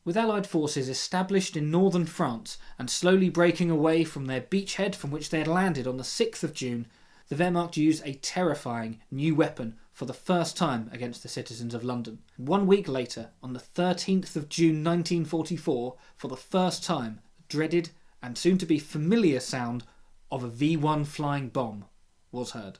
With Allied forces established in northern France and slowly breaking away from their beachhead from which they had landed on the 6th of June, the Wehrmacht used a terrifying new weapon for the first time against the citizens of London. 1 week later, on the 13th of June 1944, for the first time, the dreaded and soon-to-be familiar sound of a V1 flying bomb was heard.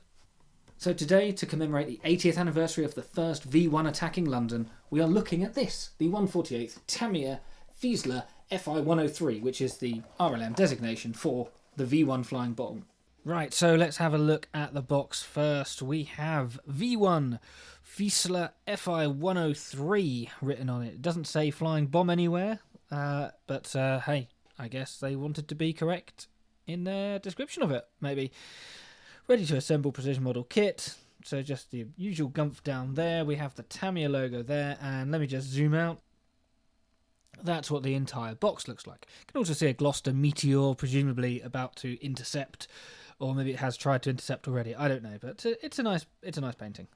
So today, to commemorate the 80th anniversary of the first V1 attacking London, we are looking at this, the 148th Tamiya Fiesler Fi103, which is the RLM designation for the V1 flying bomb. Right, so let's have a look at the box first. We have V1 Fiesler Fi103 written on it. It doesn't say flying bomb anywhere, but hey, I guess they wanted to be correct in their description of it, maybe. Ready to assemble precision model kit. So just the usual gumph down there. We have the Tamiya logo there, and let me just zoom out. That's what the entire box looks like. You can also see a Gloucester Meteor, presumably about to intercept, or maybe it has tried to intercept already. I don't know, but it's a nice painting.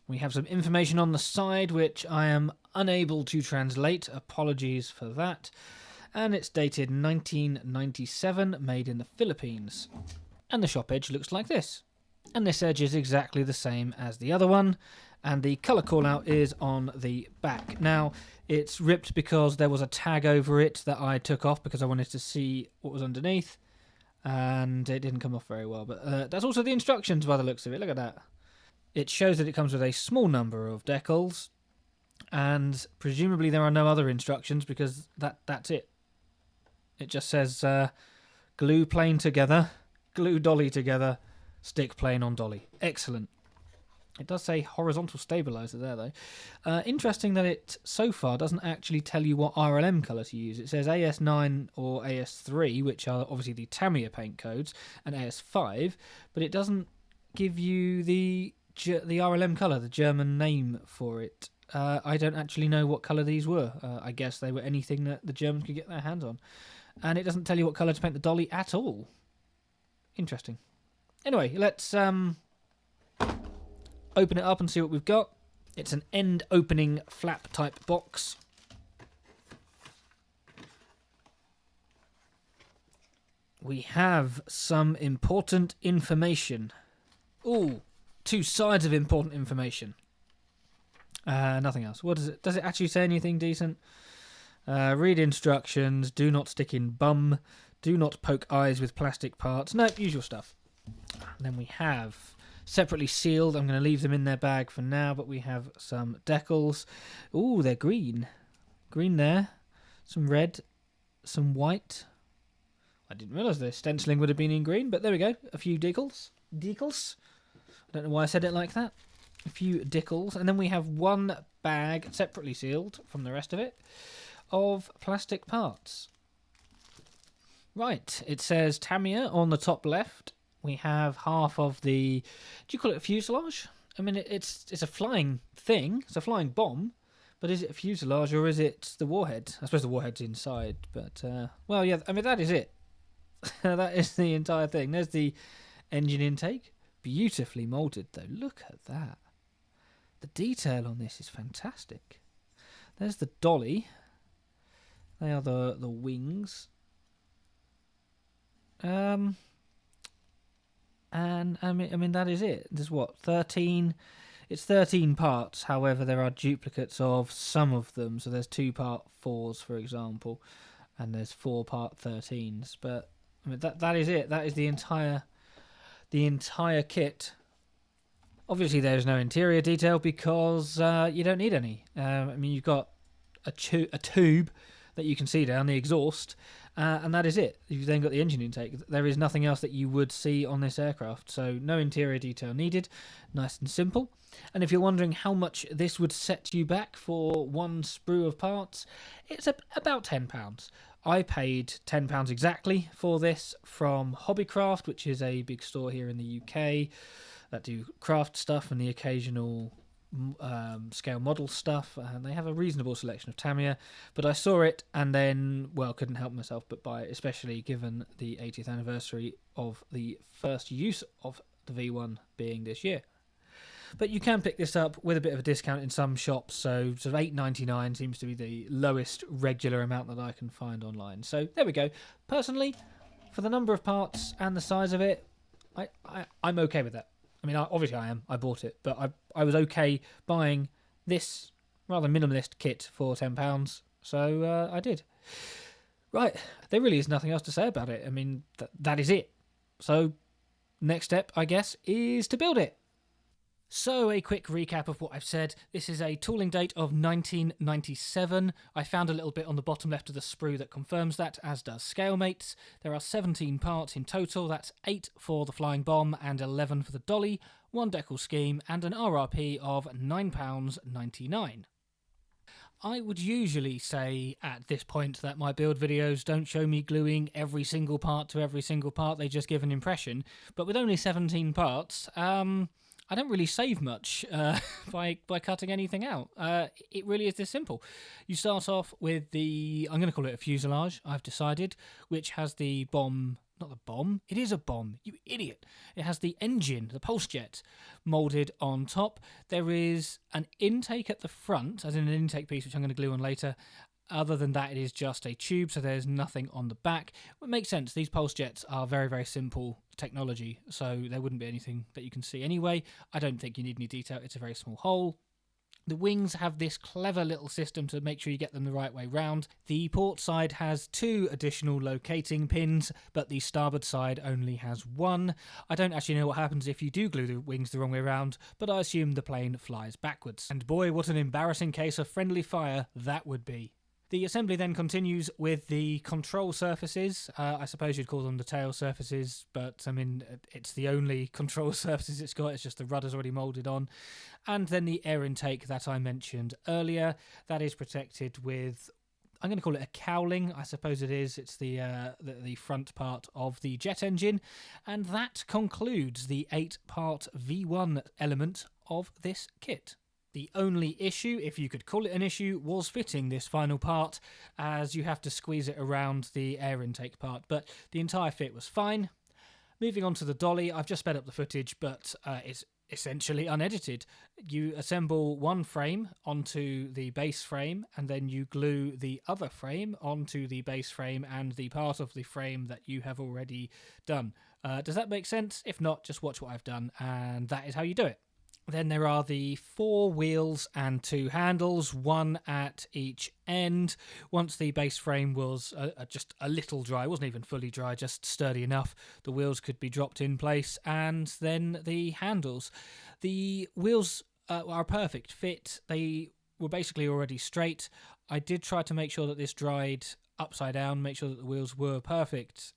We have some information on the side, which I am unable to translate. Apologies for that. And it's dated 1997, made in the Philippines. And the shop edge looks like this. And this edge is exactly the same as the other one. And the colour call-out is on the back. Now, it's ripped because there was a tag over it that I took off because I wanted to see what was underneath. And it didn't come off very well. But that's also the instructions by the looks of it. Look at that. It shows that it comes with a small number of decals. And presumably there are no other instructions because that's it. It just says glue plane together, glue dolly together, stick plane on dolly. Excellent. It does say horizontal stabilizer there, though. Interesting that it, so far, doesn't actually tell you what RLM colour to use. It says AS9 or AS3, which are obviously the Tamiya paint codes, and AS5, but it doesn't give you the RLM colour, the German name for it. I don't actually know what colour these were. I guess they were anything that the Germans could get their hands on. And it doesn't tell you what colour to paint the dolly at all. Interesting. Anyway, let's open it up and see what we've got. It's an end-opening flap-type box. We have some important information. Ooh, 2 sides of important information. Nothing else. What does it actually say anything decent? Read instructions. Do not stick in bum. Do not poke eyes with plastic parts. No, usual stuff. And then we have separately sealed. I'm going to leave them in their bag for now, but we have some decals. Ooh, they're green. Green there. Some red. Some white. I didn't realise the stenciling would have been in green, but there we go. A few decals. Decals. I don't know why I said it like that. A few decals. And then we have one bag, separately sealed from the rest of it, of plastic parts. Right, it says Tamiya on the top left. We have half of the, do you call it a fuselage? I mean, it's a flying thing. It's a flying bomb. But is it a fuselage or is it the warhead? I suppose the warhead's inside. But, well, yeah, I mean, that is it. That is the entire thing. There's the engine intake. Beautifully moulded, though. Look at that. The detail on this is fantastic. There's the dolly. They are the wings. And I mean that is it. There's what, 13? It's 13 parts. However, there are duplicates of some of them. So there's 2 part 4s, for example, and there's 4 part 13s. But I mean that is it. That is the entire kit. Obviously, there's no interior detail because you don't need any. I mean, you've got a tube that you can see down, the exhaust, and that is it. You've then got the engine intake. There is nothing else that you would see on this aircraft, so no interior detail needed. Nice and simple. And if you're wondering how much this would set you back for one sprue of parts, it's about £10. I paid £10 exactly for this from Hobbycraft, which is a big store here in the UK that do craft stuff and the occasional scale model stuff, and they have a reasonable selection of Tamiya, but I saw it and then, well, couldn't help myself but buy it, especially given the 80th anniversary of the first use of the V1 being this year. But you can pick this up with a bit of a discount in some shops, so sort of $8.99 seems to be the lowest regular amount that I can find online. So there we go. Personally, for the number of parts and the size of it, I'm okay with that. I mean, obviously I am. I bought it, but I was okay buying this rather minimalist kit for £10, so I did. Right, there really is nothing else to say about it. I mean, that is it. So, next step, I guess, is to build it. So, a quick recap of what I've said. This is a tooling date of 1997. I found a little bit on the bottom left of the sprue that confirms that, as does Scalemates. There are 17 parts in total. That's 8 for the flying bomb and 11 for the dolly, 1 decal scheme, and an RRP of £9.99. I would usually say at this point that my build videos don't show me gluing every single part to every single part, they just give an impression. But with only 17 parts, I don't really save much by cutting anything out. It really is this simple. You start off with the, I'm going to call it a fuselage, I've decided, which has the bomb. Not the bomb, it is a bomb, you idiot. It has the engine, the pulse jet, moulded on top. There is an intake at the front, as in an intake piece, which I'm going to glue on later. Other than that, it is just a tube, so there's nothing on the back. It makes sense, these pulse jets are very, very simple technology, so there wouldn't be anything that you can see anyway. I don't think you need any detail, it's a very small hole. The wings have this clever little system to make sure you get them the right way round. The port side has 2 additional locating pins, but the starboard side only has 1. I don't actually know what happens if you do glue the wings the wrong way round, but I assume the plane flies backwards. And boy, what an embarrassing case of friendly fire that would be. The assembly then continues with the control surfaces. I suppose you'd call them the tail surfaces, but I mean, it's the only control surfaces it's got. It's just the rudder's already moulded on. And then the air intake that I mentioned earlier, that is protected with, I'm going to call it a cowling, I suppose it is. It's the front part of the jet engine. And that concludes the 8-part V1 element of this kit. The only issue, if you could call it an issue, was fitting this final part, as you have to squeeze it around the air intake part, but the entire fit was fine. Moving on to the dolly, I've just sped up the footage, but it's essentially unedited. You assemble one frame onto the base frame, and then you glue the other frame onto the base frame and the part of the frame that you have already done. Does that make sense? If not, just watch what I've done, and that is how you do it. Then there are the 4 wheels and 2 handles, 1 at each end. Once the base frame was just a little dry, it wasn't even fully dry, just sturdy enough, the wheels could be dropped in place, and then the handles. The wheels are a perfect fit. They were basically already straight. I did try to make sure that this dried upside down, make sure that the wheels were perfect.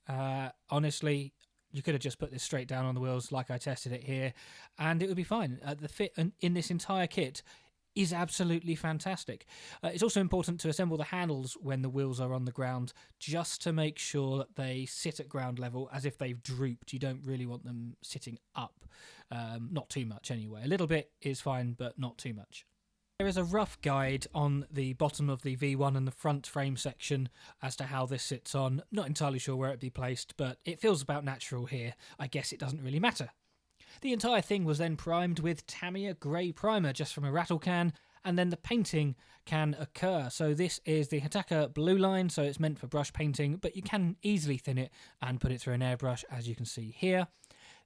Honestly, you could have just put this straight down on the wheels like I tested it here, and it would be fine. The fit in this entire kit is absolutely fantastic. It's also important to assemble the handles when the wheels are on the ground, just to make sure that they sit at ground level as if they've drooped. You don't really want them sitting up. Not too much anyway. A little bit is fine, but not too much. There is a rough guide on the bottom of the V1 and the front frame section as to how this sits on. Not entirely sure where it'd be placed, but it feels about natural here. I guess it doesn't really matter. The entire thing was then primed with Tamiya grey primer just from a rattle can, and then the painting can occur. So this is the Hitaka blue line, so it's meant for brush painting, but you can easily thin it and put it through an airbrush, as you can see here.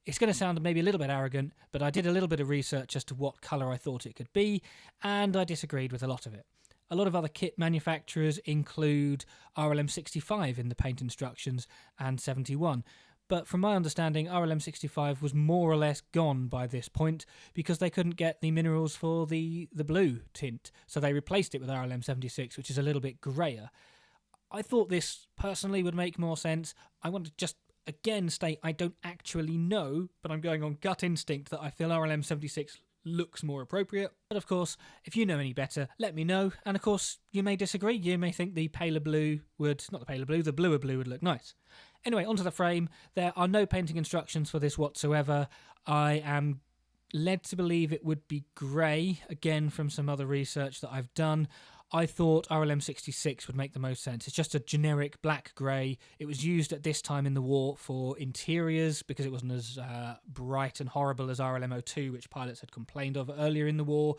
It's going to sound maybe a little bit arrogant, but I did a little bit of research as to what colour I thought it could be, and I disagreed with a lot of it. A lot of other kit manufacturers include RLM65 in the paint instructions and 71, but from my understanding, RLM65 was more or less gone by this point because they couldn't get the minerals for the blue tint, so they replaced it with RLM76, which is a little bit greyer. I thought this personally would make more sense. I want to just again state I don't actually know, but I'm going on gut instinct that I feel RLM76 looks more appropriate. But of course, if you know any better, let me know. And of course, you may disagree. You may think the paler blue would, not the paler blue, the bluer blue would look nice. Anyway, onto the frame. There are no painting instructions for this whatsoever. I am led to believe it would be grey, again from some other research that I've done. I thought RLM 66 would make the most sense. It's just a generic black-grey. It was used at this time in the war for interiors because it wasn't as bright and horrible as RLM 02, which pilots had complained of earlier in the war.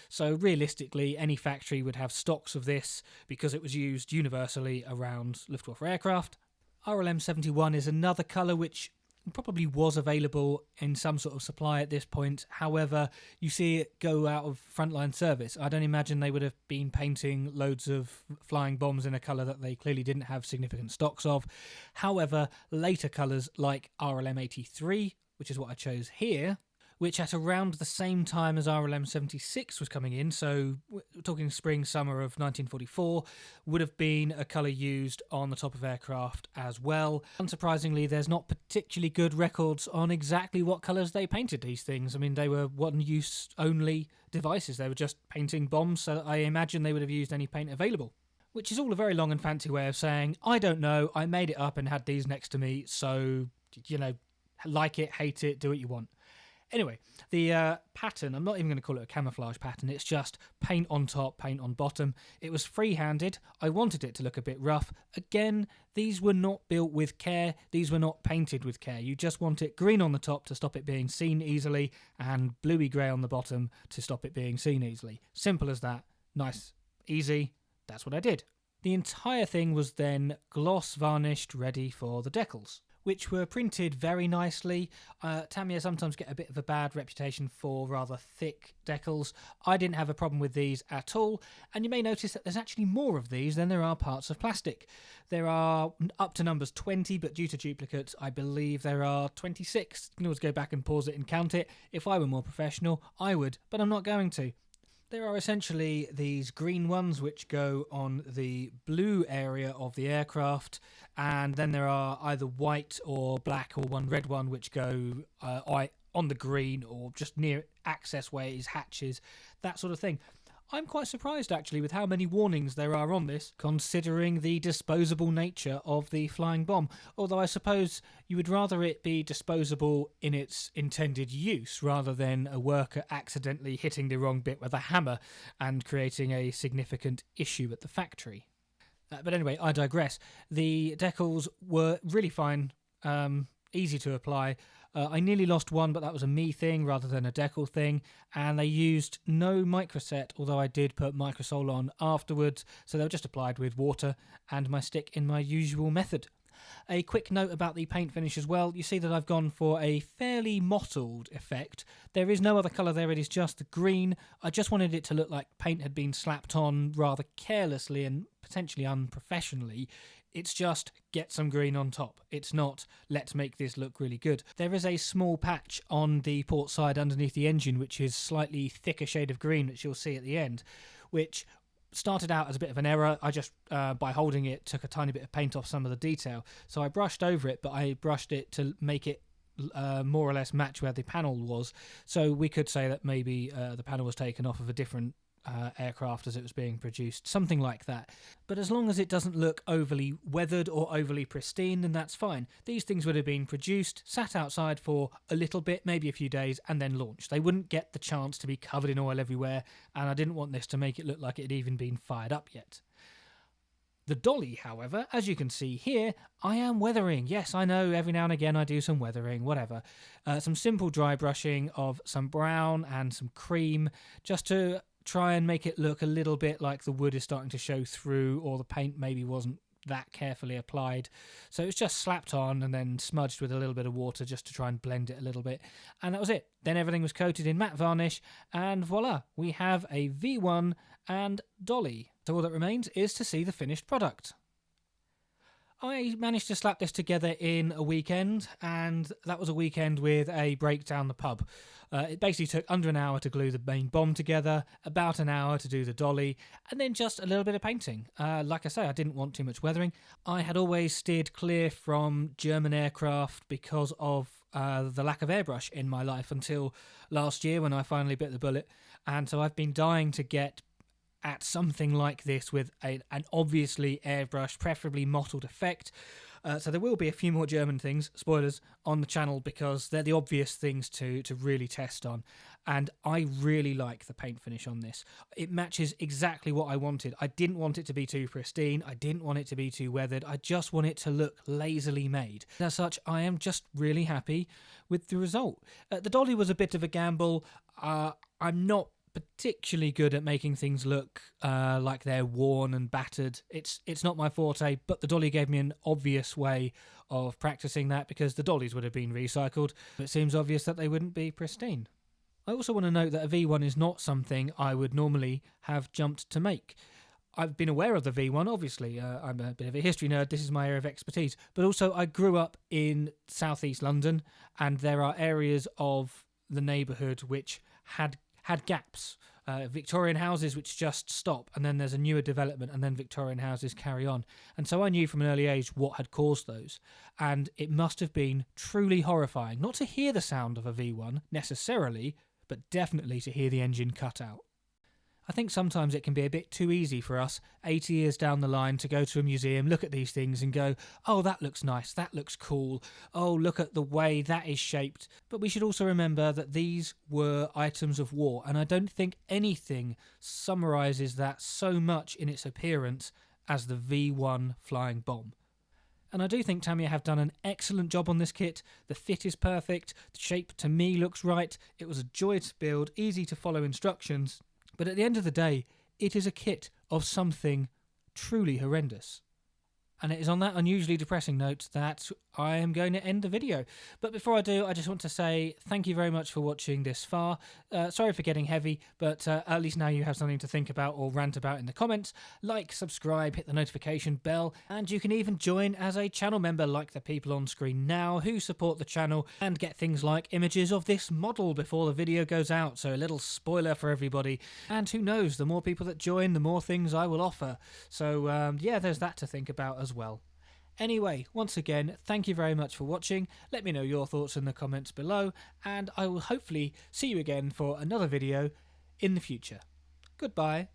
So realistically, any factory would have stocks of this because it was used universally around Luftwaffe aircraft. RLM 71 is another colour which probably was available in some sort of supply at this point. However, you see it go out of frontline service. I don't imagine they would have been painting loads of flying bombs in a colour that they clearly didn't have significant stocks of. However, later colours like RLM 83, which is what I chose here, which at around the same time as RLM 76 was coming in, so we're talking spring, summer of 1944, would have been a colour used on the top of aircraft as well. Unsurprisingly, there's not particularly good records on exactly what colours they painted these things. I mean, they were one-use only devices. They were just painting bombs, so I imagine they would have used any paint available. Which is all a very long and fancy way of saying, I don't know, I made it up and had these next to me, so, like it, hate it, do what you want. Anyway, the pattern, I'm not even going to call it a camouflage pattern, it's just paint on top, paint on bottom. It was free-handed. I wanted it to look a bit rough. Again, these were not built with care. These were not painted with care. You just want it green on the top to stop it being seen easily and bluey-grey on the bottom to stop it being seen easily. Simple as that. Nice. Easy. That's what I did. The entire thing was then gloss varnished, ready for the decals, which were printed very nicely. Tamiya sometimes get a bit of a bad reputation for rather thick decals. I didn't have a problem with these at all, and you may notice that there's actually more of these than there are parts of plastic. There are up to numbers 20, but due to duplicates, I believe there are 26. You can always go back and pause it and count it. If I were more professional, I would, but I'm not going to. There are essentially these green ones which go on the blue area of the aircraft, and then there are either white or black or one red one which go on the green or just near access ways, hatches, that sort of thing. I'm quite surprised actually with how many warnings there are on this, considering the disposable nature of the flying bomb. Although I suppose you would rather it be disposable in its intended use rather than a worker accidentally hitting the wrong bit with a hammer and creating a significant issue at the factory. But anyway, I digress. The decals were really fine, easy to apply. I nearly lost one, but that was a me thing rather than a decal thing, and they used no microset, although I did put microsol on afterwards, so they were just applied with water and my stick in my usual method. A quick note about the paint finish as well. You see that I've gone for a fairly mottled effect. There is no other colour there, it is just the green. I just wanted it to look like paint had been slapped on rather carelessly and potentially unprofessionally. It's just get some green on top. It's not let's make this look really good. There is a small patch on the port side underneath the engine which is slightly thicker shade of green, which you'll see at the end, which started out as a bit of an error. I just, by holding it, took a tiny bit of paint off some of the detail. So I brushed over it, but I brushed it to make it more or less match where the panel was. So we could say that maybe the panel was taken off of a different aircraft as it was being produced, something like that. But as long as it doesn't look overly weathered or overly pristine, then that's fine. These things would have been produced, sat outside for a little bit, maybe a few days, and then launched. They wouldn't get the chance to be covered in oil everywhere, and I didn't want this to make it look like it had even been fired up yet. The dolly, however, as you can see here, I am weathering. Yes, I know, every now and again I do some weathering, whatever. Some simple dry brushing of some brown and some cream, just to try and make it look a little bit like the wood is starting to show through, or the paint maybe wasn't that carefully applied. So it's just slapped on and then smudged with a little bit of water just to try and blend it a little bit. And that was it. Then everything was coated in matte varnish, and voila, we have a V1 and dolly. So all that remains is to see the finished product. I managed to slap this together in a weekend, and that was a weekend with a break down the pub. It basically took under an hour to glue the main bomb together, about an hour to do the dolly, and then just a little bit of painting. Like I say, I didn't want too much weathering. I had always steered clear from German aircraft because of the lack of airbrush in my life until last year when I finally bit the bullet, and so I've been dying to get at something like this with an obviously airbrushed, preferably mottled effect. So there will be a few more German things, spoilers, on the channel because they're the obvious things to really test on. And I really like the paint finish on this. It matches exactly what I wanted. I didn't want it to be too pristine. I didn't want it to be too weathered. I just want it to look lazily made. As such, I am just really happy with the result. The dolly was a bit of a gamble. I'm not particularly good at making things look like they're worn and battered. It's not my forte, but the dolly gave me an obvious way of practicing that because the dollies would have been recycled. It seems obvious that they wouldn't be pristine. I also want to note that a V1 is not something I would normally have jumped to make. I've been aware of the V1, obviously. I'm a bit of a history nerd, this is my area of expertise. But also I grew up in southeast London, and there are areas of the neighbourhood which had gaps. Victorian houses which just stop, and then there's a newer development, and then Victorian houses carry on. And so I knew from an early age what had caused those. And it must have been truly horrifying, not to hear the sound of a V1 necessarily, but definitely to hear the engine cut out. I think sometimes it can be a bit too easy for us, 80 years down the line, to go to a museum, look at these things and go, oh, that looks nice, that looks cool, oh, look at the way that is shaped. But we should also remember that these were items of war, and I don't think anything summarises that so much in its appearance as the V1 flying bomb. And I do think Tamiya have done an excellent job on this kit. The fit is perfect, the shape to me looks right, it was a joy to build, easy to follow instructions. But at the end of the day, it is a kit of something truly horrendous. And it is on that unusually depressing note that I am going to end the video. But before I do, I just want to say thank you very much for watching this far. Sorry for getting heavy, but at least now you have something to think about or rant about in the comments. Like, subscribe, hit the notification bell, and you can even join as a channel member like the people on screen now who support the channel and get things like images of this model before the video goes out. So a little spoiler for everybody. And who knows, the more people that join, the more things I will offer. So yeah, there's that to think about as well. Anyway, once again, thank you very much for watching. Let me know your thoughts in the comments below, and I will hopefully see you again for another video in the future. Goodbye.